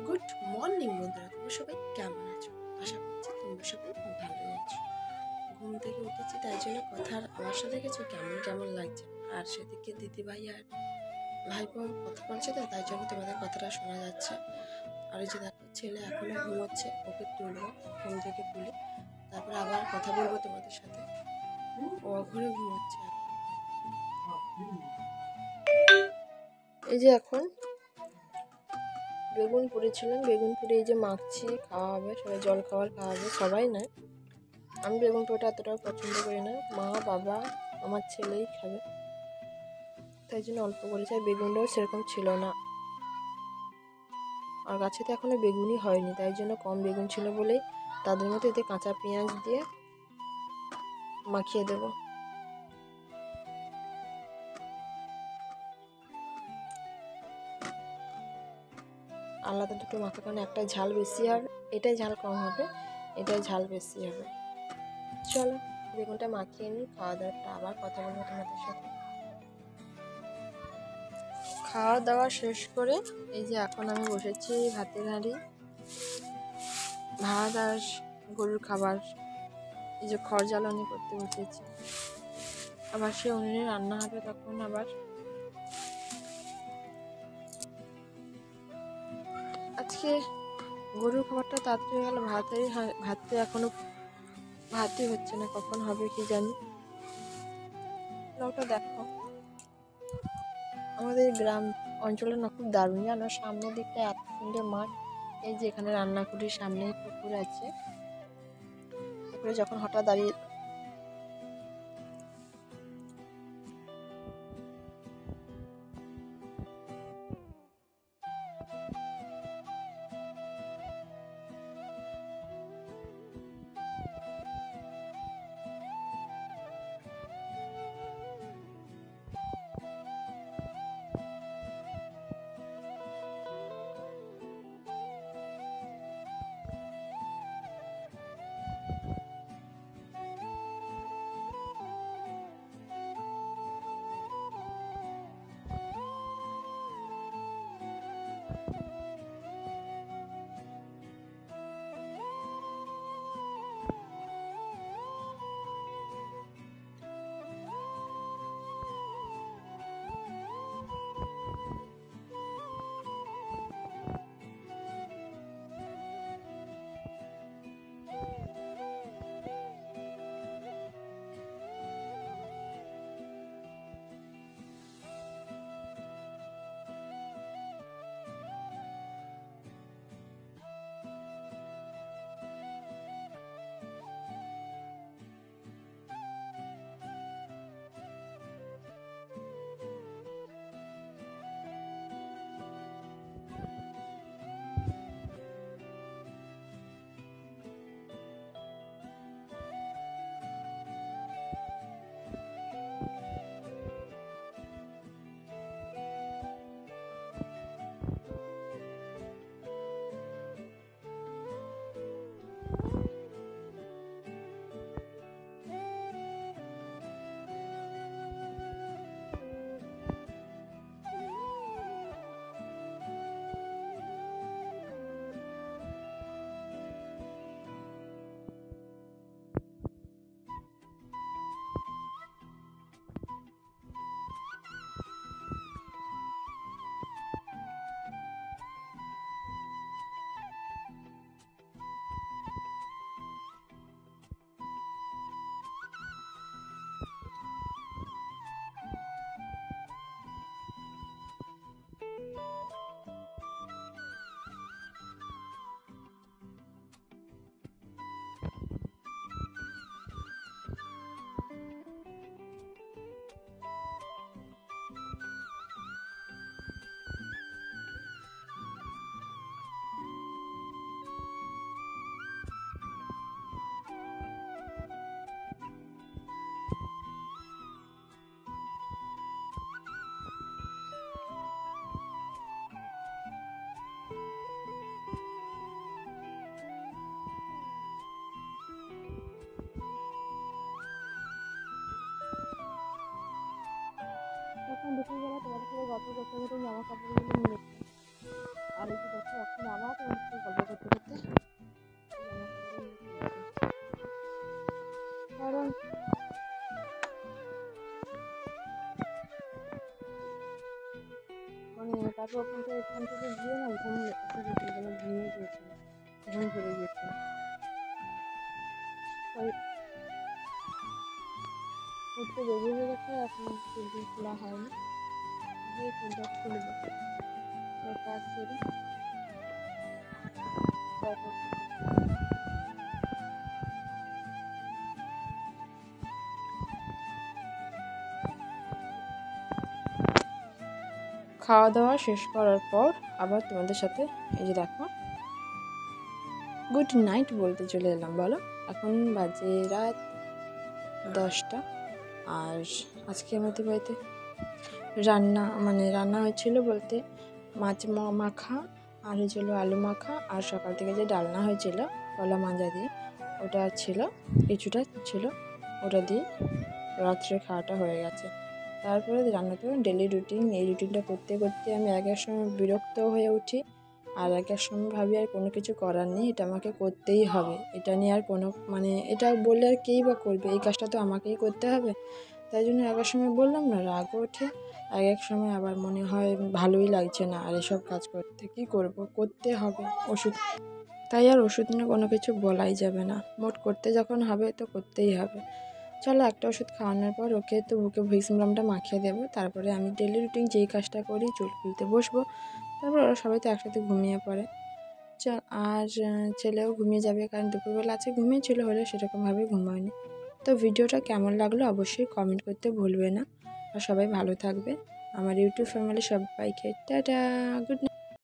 Good morning বন্ধুরা, তোমরা সবাই কেমন আছো? আশা করছি তোমরা সবাই ভালো আছো। ঘুম থেকে উঠেছি, তাই জন্য কথার আমার সাথে কিছু কেমন কেমন লাগছে। আর সেদিকে দিদিভাই আর ভাইপো কথা বলছে, তো তাই জন্য তোমাদের কথাটা শোনা যাচ্ছে। আর এই যে দেখো, ছেলে এখনো ঘুমোচ্ছে, ওকে তুলবো, ঘুম থেকে তুলে তারপরে আবার কথা বলবো তোমাদের সাথে। ও ঘুরে ঘুমোচ্ছে এখন। এই যে এখন বেগুন পুড়েছিলাম, বেগুন পুড়ে এই যে মাখছি, খাওয়া হবে, সবাই জল খাবার খাওয়া হবে, সবাই নয়। আমি বেগুন পোড়াটা এতটাও পছন্দ করি না, মা বাবা আমার ছেলেই খাবে, তাই জন্য অল্প করেছি। আর বেগুনটাও সেরকম ছিল না, আর গাছেতে এখনো বেগুনই হয়নি, তাই জন্য কম বেগুন ছিল বলেই তাদের মধ্যে এতে কাঁচা পেঁয়াজ দিয়ে মাখিয়ে দেব। আলাদা দুটো মাখার কারণে একটা ঝাল বেশি আর এটাই ঝাল কম হবে, এটাই ঝাল বেশি হবে। চলো বেগুনটা মাখিয়ে নিই, খাওয়া দাওয়াটা আবার কথা বলবো তোমাদের সাথে। খাওয়া দাওয়া শেষ করে এই যে এখন আমি বসেছি ভাতের হাঁড়ি, ভাত আর গরুর খাবার, এই যে খড় জ্বালানি করতে বসেছি। আবার সে উনুনে রান্না হবে, তখন আবার আজকে গরুর খাবারটা তাড়াতাড়ি হয়ে গেল, ভাতে এখনো ভাতই হচ্ছে না, কখন হবে কি জানি। ওটা দেখো, আমাদের গ্রাম অঞ্চলে না খুব দারুণ, জানো, সামনের দিকটা এত সুন্দর মাঠ। এই যে এখানে রান্না করি, সামনে পুকুর আছে, পুকুরে যখন হঠাৎ দাঁড়িয়ে ছোটো জামা কাপড়গুলো মিলেছে। আর এই যে দেখো এখন আবার তোমার সাথে গল্প করতে করতে জামা কাপড়গুলো তুলছি। কারণ তারপর ওখান থেকে এখান থেকে গিয়ে না ঘুম ঘুমিয়ে গিয়েছিল, ঘুম ধরে গিয়েছিল। তাই উঠতে দেরি হয়ে গেছে, এখন চুলটি খোলা হয়নি, গিয়ে চুলটা খুলবো। কাজ করি তারপর খাওয়া দাওয়া শেষ করার পর আবার তোমাদের সাথে এই যে দেখো গুড নাইট বলতে চলে এলাম। বলো, এখন বাজে রাত 10টা। আর আজকে আমাদের বাড়িতে রান্না হয়েছিল বলতে মাছ মাখা আর হয়েছিল আলু মাখা, আর সকাল থেকে যে ডালনা হয়েছিল কলা মাজা দিয়ে ওটা ছিল, কিছুটা ছিল, ওটা দিয়ে রাত্রে খাওয়াটা হয়ে গেছে। তারপরে রান্না তো ডেলি রুটিন, এই রুটিনটা করতে করতে আমি এক এক সময় বিরক্ত হয়ে উঠি, আর এক এক সময় ভাবি আর কোনো কিছু করার নেই, এটা আমাকে করতেই হবে, এটা নিয়ে আর কোনো এটা বললে আর কেই বা করবে, এই কাজটা তো আমাকেই করতে হবে। তাই জন্য এক এক সময় বললাম না রাগও ওঠে, এক এক সময় আবার মনে হয় ভালোই লাগছে না আর এসব কাজ করতে, কি করব, করতে হবে ওষুধ। তাই আর ওষুধ নিয়ে কোনো কিছু বলাই যাবে না, মোট করতে যখন হবে তো করতেই হবে। চলো একটা ওষুধ খাওয়ানোর পর ওকে তো বুকে ভিক্সমলামটা মাখিয়ে দেবো, তারপরে আমি ডেলি রুটিন যেই কাজটা করি চুল খুলতে বসবো। তারপর ওরা সবাই তো একসাথে ঘুমিয়ে পড়ে। আর ছেলেও ঘুমিয়ে যাবে, কারণ দুপুরবেলা আছে ঘুমিয়েছিল, হলে সেরকমভাবে ঘুমায়নি। তো ভিডিওটা কেমন লাগলো অবশ্যই কমেন্ট করতে ভুলবে না, আর সবাই ভালো থাকবে। আমার ইউটিউব ফ্যামিলি সবাইকে টাটা, গুড নাইট।